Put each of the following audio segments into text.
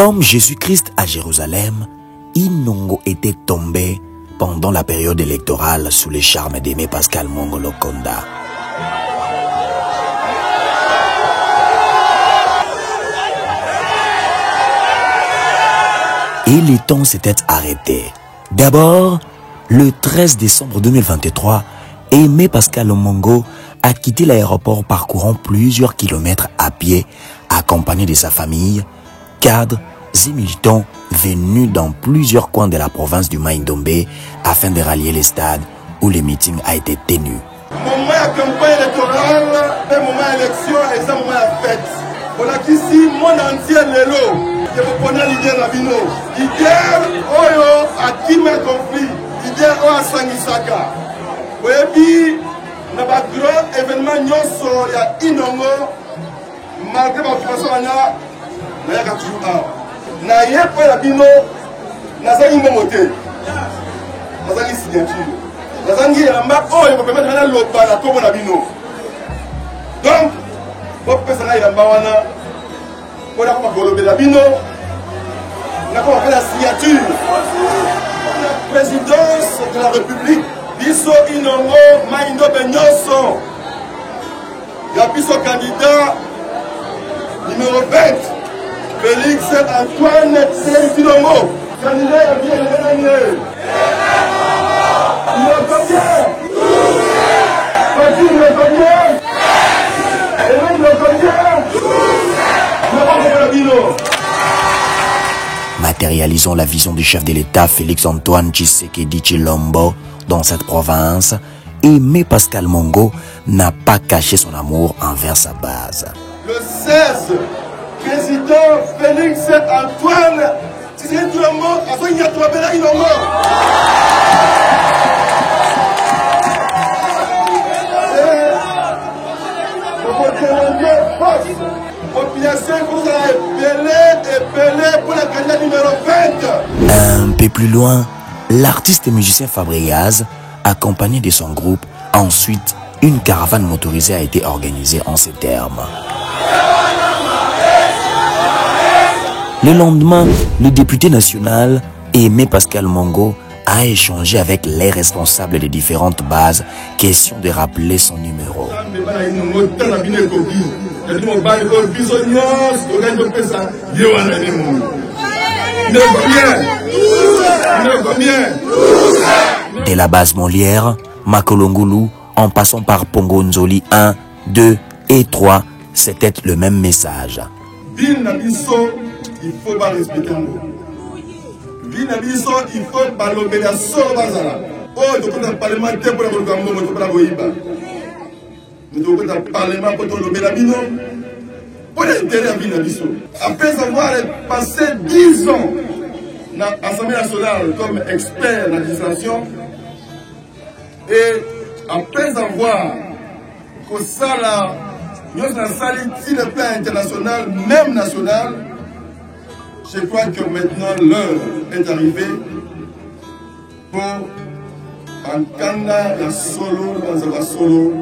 Comme Jésus-Christ à Jérusalem, Inongo était tombé pendant la période électorale sous les charmes d'Aimé Pascal Mongo Lokonda. Et les temps s'étaient arrêtés. D'abord, le 13 décembre 2023, Aimé Pascal Mongo a quitté l'aéroport parcourant plusieurs kilomètres à pied, accompagné de sa famille, cadres et militants venus dans plusieurs coins de la province du Mai-Ndombe afin de rallier les stades où le meeting a été tenu. Moment de campagne électorale, le moment d'élection et le moment de fête. On a qu'ici, le monde entier est là. Je vous connais l'idée de la Bino. L'idée, Oyo, a qui met conflit. L'idée, Oyo, a Sangisaka. Et puis, dans un grand événement, il y a Inongo, malgré ma situation, il y a toujours un. Na yepo la bino nazali momote nazali signature nazali elamba oyo ko permettre na loba na kombo na bino donc bo pesa na elamba wana ko na ko kolobe la bino na ko faire la signature la présidence de la République biso Inongo Mai-Ndombe nyonso ya biso candidat numéro 20 Félix Antoine Inongo, candidat à bien gagné. Il est combien? Petit, il est combien? Eric, il est combien? Matérialisons la vision du chef de l'État Félix Antoine Tshisekedi Tshilombo dans cette province. Aimé Pascal Mongo n'a pas caché son amour envers sa base. Le 16 président Félix Antoine Tshisekedi Tshilombo a fait une attrapée Inongo. Population vous a épelé pour la candidat numéro 20. Un peu plus loin, l'artiste et musicien Fabriaz, accompagné de son groupe, ensuite une caravane motorisée a été organisée en ces termes. Le lendemain, le député national, Aimé Pascal Mongo, a échangé avec les responsables des différentes bases, question de rappeler son numéro. De la base Molière, Makolongulu, en passant par Pongo Nzoli 1, 2 et 3, c'était le même message. Il faut pas respecter nous. Il faut pas l'obéissance. Oh, donc on a parlementaire pour le Gambo, on a Goïba. Nous devons un parlement pour l'obéissance. Pour l'intérêt à Binabiso. Après avoir passé 10 ans dans l'Assemblée nationale comme expert en législation, et après avoir que ça là, nous avons sali sur le plan international, même national. Je crois que maintenant l'heure est arrivée pour Ankanda la solo dans la solo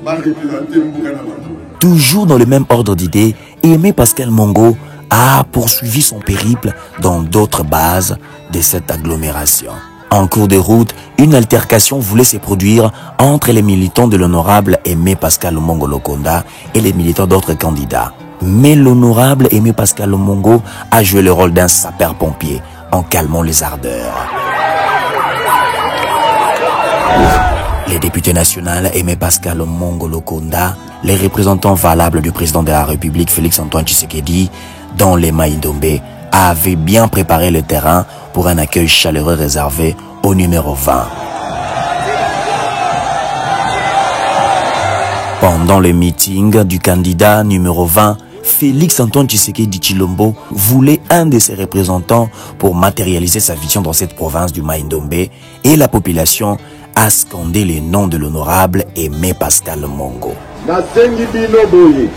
va représenter Moukanama. Toujours dans le même ordre d'idées, Aimé Pascal Mongo a poursuivi son périple dans d'autres bases de cette agglomération. En cours de route, une altercation voulait se produire entre les militants de l'honorable Aimé Pascal Mongo Lokonda et les militants d'autres candidats. Mais l'honorable Aimé Pascal Mongo a joué le rôle d'un sapeur-pompier en calmant les ardeurs. Les députés nationaux Aimé Pascal Mongo Lokonda, les représentants valables du président de la République Félix Antoine Tshisekedi dans les Mai-Ndombe avaient bien préparé le terrain pour un accueil chaleureux réservé au numéro 20. Pendant le meeting du candidat numéro 20, Félix Antoine Tshisekedi Tshilombo voulait un de ses représentants pour matérialiser sa vision dans cette province du Mai-Ndombe et la population a scandé les noms de l'honorable Aimé Pascal Mongo. Nasengi bino boye.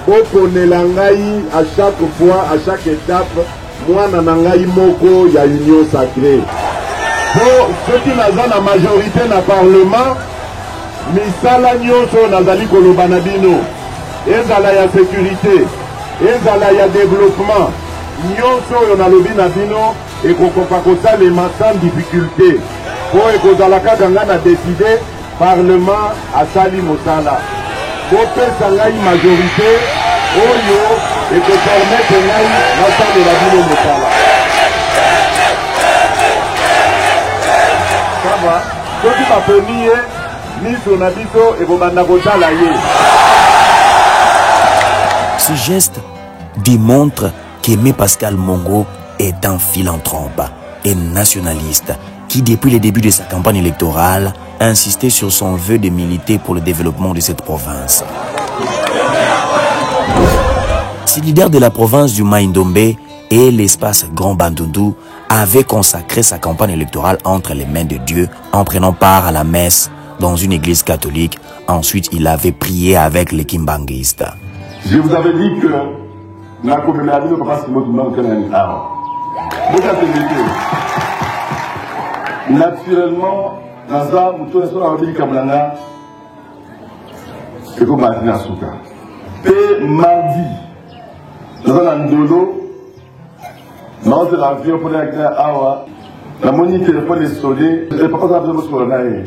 Boponela ngai à chaque fois, à chaque étape, mwana na ngai moko ya union sacrée. Pour ceux qui n'ont la majorité na parlement, misala nyonso nazali koloba na bino. Ezala ya sécurité, ezala ya développement, nyonso oyo nalobi na bino ekokoka kosalema sans difficulté po ekozala kaka ngai na décide parlement asali mosala kopesa ngai majorité oyo ekopermete ngai nasalela bino mosala kama soki baponi ye miso na biso ekobanda kotala ye. Ce geste démontre qu'Aimé Pascal Mongo est un philanthrope et nationaliste qui, depuis le début de sa campagne électorale, insistait sur son vœu de militer pour le développement de cette province. Ce leader de la province du Mai-Ndombe et l'espace Grand Bandundu avait consacré sa campagne électorale entre les mains de Dieu en prenant part à la messe dans une église catholique. Ensuite, il avait prié avec les kimbanguistes. Je vous avais dit que la communauté ne peut pas se mettre dans le naturellement, dans la mouton sur la ville Kablana, c'est comme Martina Souka. Et mardi, dans un andolo, dans l'avion pour aller à Awa, la monnaie téléphone est soldée, et papa s'est appelé sur le naïe.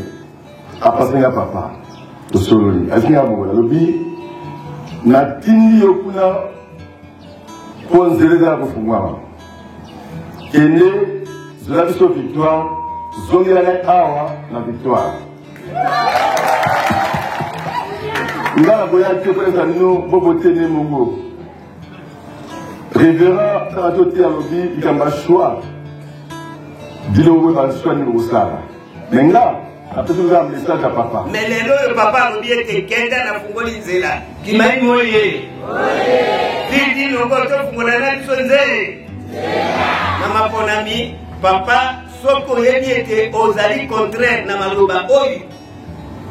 À passer à papa, au sololi. Est-ce qu'il y a un mot? Le bi, na tini yokuna, pour nous aider à la fumwa. Et né, de la vision victoire, Zongilane Awa, la victoire. Nous avons voyagé que pour nous, Boboté Nemongo. Révérend Taradoté Alobi, il y a un choix. Dis-le, il y a un choix de Roussala. Maintenant, après tout ça, un message à papa. Mais les lois, le papa a oublié que quelqu'un n'a pas voulu dire là. Qui m'a dit, oui. Il dit, nous avons fait un sonzé. Nama ponami, papa, soko yebi était aux alliés contraires, Namaloba Oyu.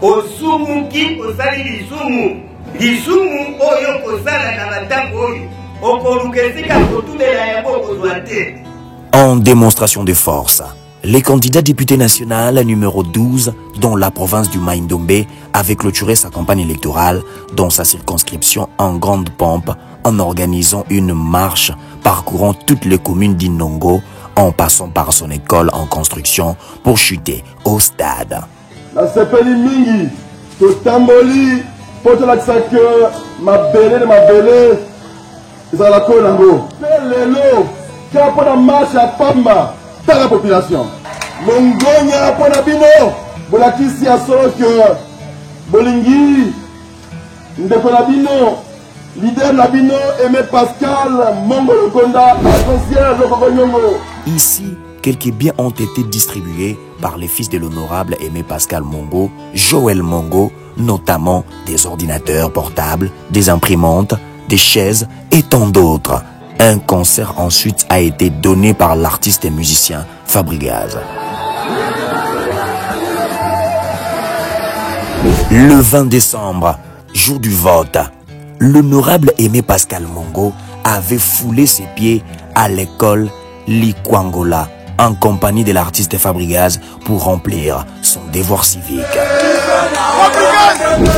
Osumu ki, osali lisumu. Lisumu, Oyo, Kosala, Navatango Oyu. Okorukesika, Kotu de la Yabo, Kozwate. En démonstration de force, les candidats députés nationaux numéro 12 dans la province du Mai-Ndombe avaient clôturé sa campagne électorale dans sa circonscription en grande pompe en organisant une marche parcourant toutes les communes d'Inongo en passant par son école en construction pour chuter au stade. La sepeli mingi, to tamboli, poto la que ma belle, ça la konango. Lelo, kapo na marche à Pamba, par la population. Mongonya pona bino, bolakisi a solo que bolingi, ndeko na bino, leader Labino, Aimé Pascal, Mongo Lokonda, essentiel Lokoko Nyongo. Ici, quelques biens ont été distribués par les fils de l'honorable Aimé Pascal Mongo, Joël Mongo, notamment des ordinateurs portables, des imprimantes, des chaises et tant d'autres. Un concert ensuite a été donné par l'artiste et musicien Fabrigaz. Le 20 décembre, jour du vote, l'honorable Aimé Pascal Mongo avait foulé ses pieds à l'école Likwangola en compagnie de l'artiste Fabrigaz pour remplir son devoir civique.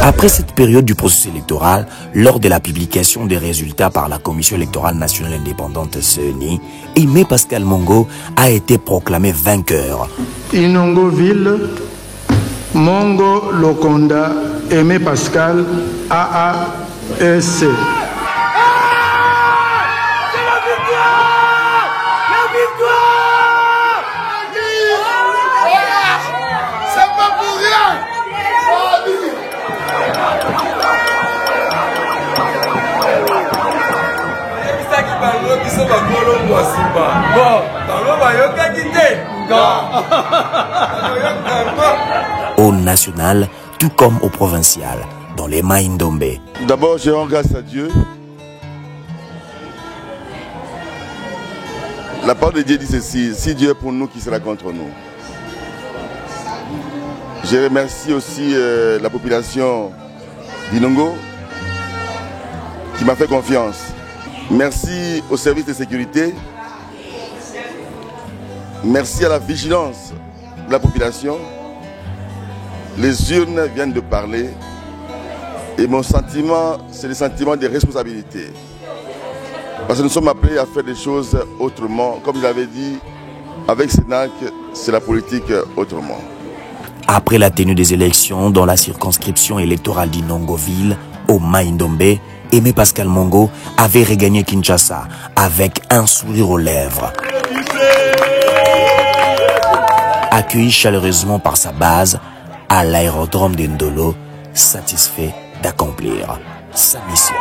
Après cette période du processus électoral, lors de la publication des résultats par la Commission électorale nationale indépendante CENI, Aimé Pascal Mongo a été proclamé vainqueur. Inongoville, Mongo Lokonda, Aimé Pascal, AAEC. Au national, tout comme au provincial, dans les Mai-Ndombe. D'abord, je rends grâce à Dieu. La parole de Dieu dit ceci: si Dieu est pour nous, qui sera contre nous? Je remercie aussi la population d'Inongo qui m'a fait confiance. Merci aux services de sécurité. Merci à la vigilance de la population. Les urnes viennent de parler. Et mon sentiment, c'est le sentiment de responsabilité. Parce que nous sommes appelés à faire des choses autrement. Comme je l'avais dit, avec Sénac, c'est la politique autrement. Après la tenue des élections dans la circonscription électorale d'Inongoville, au Mai-Ndombe, Aimé Pascal Mongo avait regagné Kinshasa avec un sourire aux lèvres. Accueilli chaleureusement par sa base à l'aérodrome d'Indolo, satisfait d'accomplir sa mission.